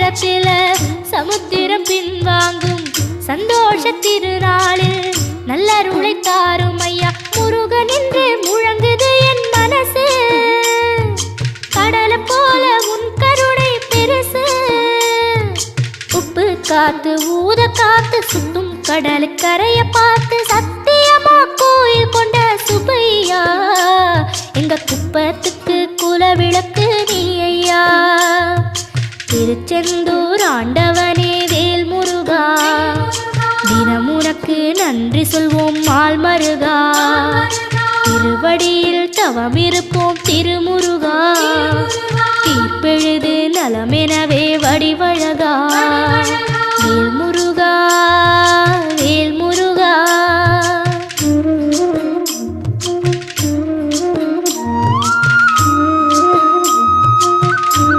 நேரத்தில் சமுத்திரம் பின்வாங்கும் சந்தோஷ திருநாளில் நல்லருளை தாரும் ஐயா முருகன் என்று முழங்குது என் மனசு கடலை போல உன் கருணை பெருசு உப்பு காத்து ஊத காத்து சுத்தும் கடலுக்கரைய பார்த்து சத்தியமா கோயில் கொண்ட சுபையா எங்க குப்பத்துக்கு குலவிளக்கு நீ ஐயா திருச்செந்தூர் ஆண்டவனே வேல் முருகா தினம் உனக்கு நன்றி சொல்வோம் மால் மருகா திருவடியில் தவம் இருப்போம் திருமுருகா தீர்ப்பெழுது நலமெனவே வடிவழகா